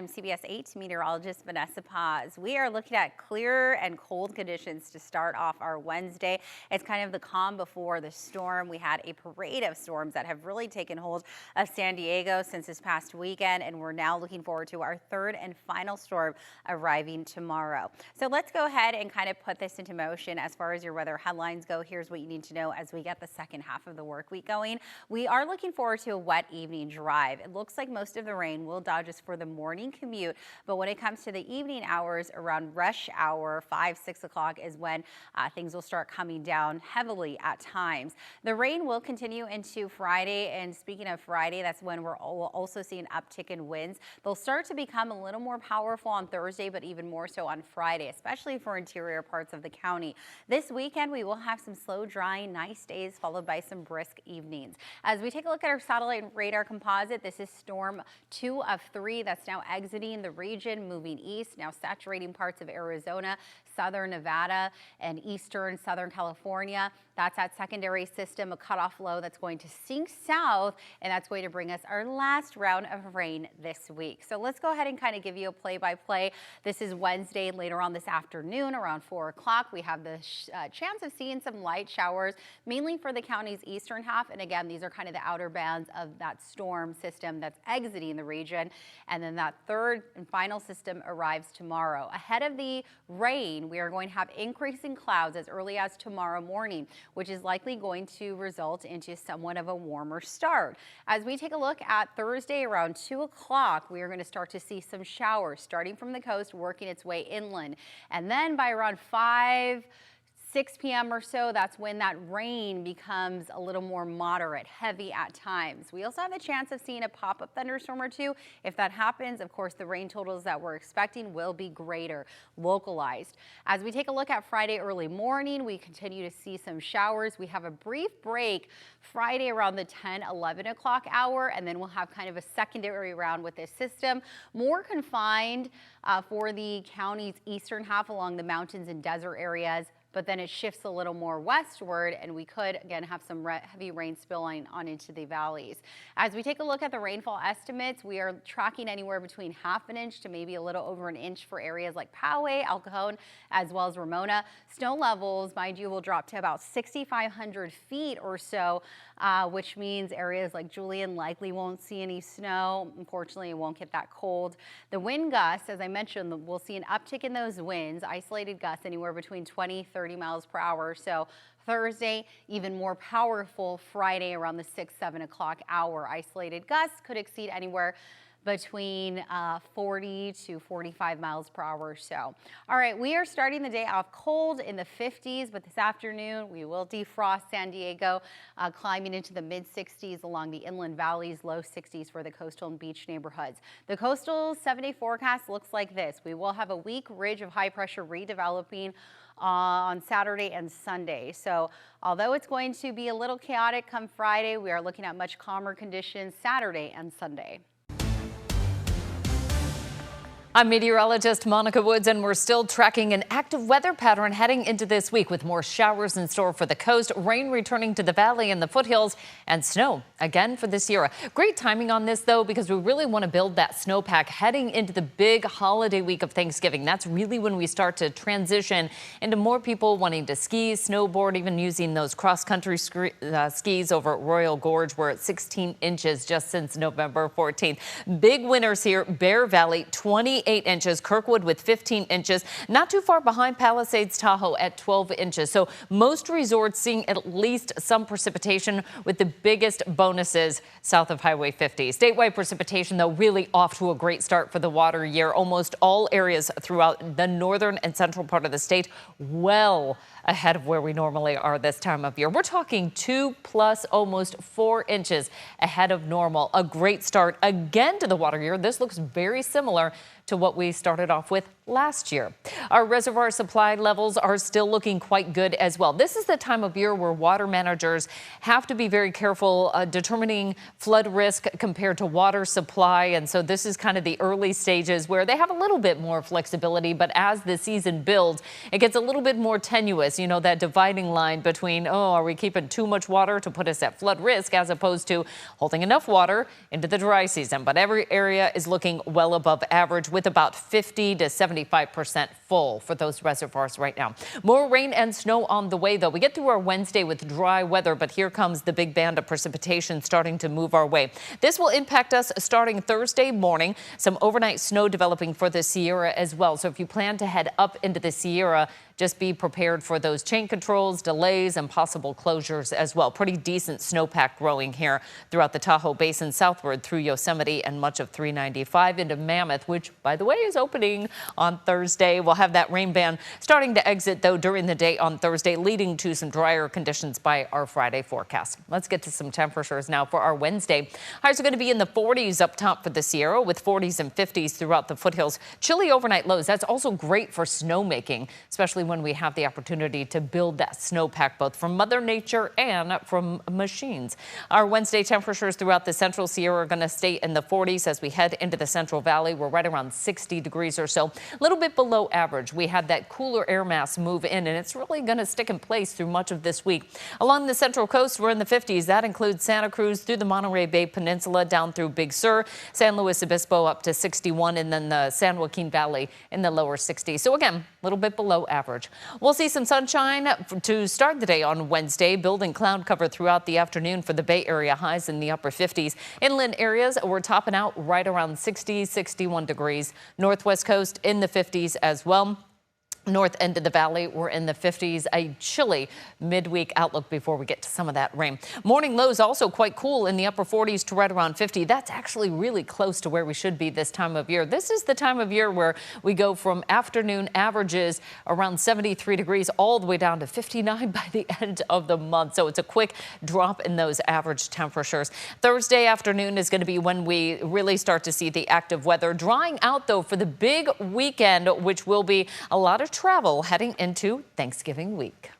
I'm CBS 8 meteorologist Vanessa Paz. We are looking at clear and cold conditions to start off our Wednesday. It's kind of the calm before the storm. We had a parade of storms that have really taken hold of San Diego since this past weekend, and we're now looking forward to our third and final storm arriving tomorrow. So let's go ahead and kind of put this into motion. As far as your weather headlines go, here's what you need to know as we get the second half of the work week going. We are looking forward to a wet evening drive. It looks like most of the rain will dodge us for the morning commute, but when it comes to the evening hours, around rush hour, 5-6 o'clock is when things will start coming down heavily at times. The rain will continue into Friday, and speaking of Friday, that's when we'll also see an uptick in winds. They'll start to become a little more powerful on Thursday, but even more so on Friday, especially for interior parts of the county. This weekend, we will have some slow, drying, nice days followed by some brisk evenings. As we take a look at our satellite radar composite, this is storm 2 of 3 that's now exiting the region, moving east, now saturating parts of Arizona, southern Nevada, and eastern Southern California. That's that secondary system, a cutoff low that's going to sink south, and that's going to bring us our last round of rain this week. So let's go ahead and kind of give you a play-by-play. This is Wednesday, later on this afternoon, around 4 o'clock. We have the chance of seeing some light showers, mainly for the county's eastern half. And again, these are kind of the outer bands of that storm system that's exiting the region. And then that third and final system arrives tomorrow. Ahead of the rain, we are going to have increasing clouds as early as tomorrow morning, which is likely going to result into somewhat of a warmer start. As we take a look at Thursday around 2 o'clock, we are going to start to see some showers starting from the coast, working its way inland. And then by around 6 p.m. or so, that's when that rain becomes a little more moderate, heavy at times. We also have the chance of seeing a pop-up thunderstorm or two. If that happens, of course, the rain totals that we're expecting will be greater, localized. As we take a look at Friday early morning, we continue to see some showers. We have a brief break Friday around the 10-11 o'clock hour, and then we'll have kind of a secondary round with this system, more confined for the county's eastern half along the mountains and desert areas. But then it shifts a little more westward, and we could, again, have some heavy rain spilling on into the valleys. As we take a look at the rainfall estimates, we are tracking anywhere between ½ an inch to maybe a little over an inch for areas like Poway, El Cajon, as well as Ramona. Snow levels, mind you, will drop to about 6,500 feet or so, which means areas like Julian likely won't see any snow. Unfortunately, it won't get that cold. The wind gusts, as I mentioned, we'll see an uptick in those winds, isolated gusts anywhere between 20-30 miles per hour. So Thursday, even more powerful. Friday around the 6-7 o'clock hour. Isolated gusts could exceed anywhere between 40 to 45 miles per hour or so. All right, we are starting the day off cold in the 50s, but this afternoon we will defrost San Diego, climbing into the mid-60s along the inland valleys, low 60s for the coastal and beach neighborhoods. The coastal 7-day forecast looks like this. We will have a weak ridge of high pressure redeveloping on Saturday and Sunday. So although it's going to be a little chaotic come Friday, we are looking at much calmer conditions Saturday and Sunday. I'm meteorologist Monica Woods, and we're still tracking an active weather pattern heading into this week with more showers in store for the coast, rain returning to the valley and the foothills, and snow again for this year. Great timing on this, though, because we really want to build that snowpack heading into the big holiday week of Thanksgiving. That's really when we start to transition into more people wanting to ski, snowboard, even using those cross-country skis over at Royal Gorge. We're at 16 inches just since November 14th. Big winners here, Bear Valley, 28 inches, Kirkwood with 15 inches, not too far behind Palisades Tahoe at 12 inches. So most resorts seeing at least some precipitation, with the biggest bonuses south of Highway 50. Statewide precipitation, though, really off to a great start for the water year. Almost all areas throughout the northern and central part of the state well ahead of where we normally are this time of year. We're talking 2+, almost 4 inches ahead of normal. A great start again to the water year. This looks very similar to to what we started off with last year. Our reservoir supply levels are still looking quite good as well. This is the time of year where water managers have to be very careful determining flood risk compared to water supply. And so this is kind of the early stages where they have a little bit more flexibility. But as the season builds, it gets a little bit more tenuous. You know, that dividing line between, oh, are we keeping too much water to put us at flood risk as opposed to holding enough water into the dry season. But every area is looking well above average with about 50 to 75% full for those reservoirs right now. More rain and snow on the way, though. We get through our Wednesday with dry weather, but here comes the big band of precipitation starting to move our way. This will impact us starting Thursday morning. Some overnight snow developing for the Sierra as well. So if you plan to head up into the Sierra, just be prepared for those chain controls, delays, and possible closures as well. Pretty decent snowpack growing here throughout the Tahoe Basin southward through Yosemite and much of 395 into Mammoth, which, by the way, is opening on Thursday. We'll have that rain band starting to exit, though, during the day on Thursday, leading to some drier conditions by our Friday forecast. Let's get to some temperatures now for our Wednesday. Highs are going to be in the 40s up top for the Sierra with 40s and 50s throughout the foothills. Chilly overnight lows. That's also great for snowmaking, especially when we have the opportunity to build that snowpack both from Mother Nature and from machines. Our Wednesday temperatures throughout the central Sierra are going to stay in the 40s as we head into the Central Valley. We're right around 60 degrees or so, a little bit below average. We had that cooler air mass move in, and it's really going to stick in place through much of this week. Along the Central Coast, we're in the 50s. That includes Santa Cruz through the Monterey Bay Peninsula down through Big Sur, San Luis Obispo up to 61, and then the San Joaquin Valley in the lower 60s. So again, a little bit below average. We'll see some sunshine to start the day on Wednesday, building cloud cover throughout the afternoon for the Bay Area, highs in the upper 50s. Inland areas, we're topping out right around 60, 61 degrees. Northwest coast in the 50s as well. North end of the valley, we're in the 50s, a chilly midweek outlook before we get to some of that rain. Morning lows also quite cool in the upper 40s to right around 50. That's actually really close to where we should be this time of year. This is the time of year where we go from afternoon averages around 73 degrees all the way down to 59 by the end of the month. So it's a quick drop in those average temperatures. Thursday afternoon is going to be when we really start to see the active weather drying out, though, for the big weekend, which will be a lot of travel heading into Thanksgiving week.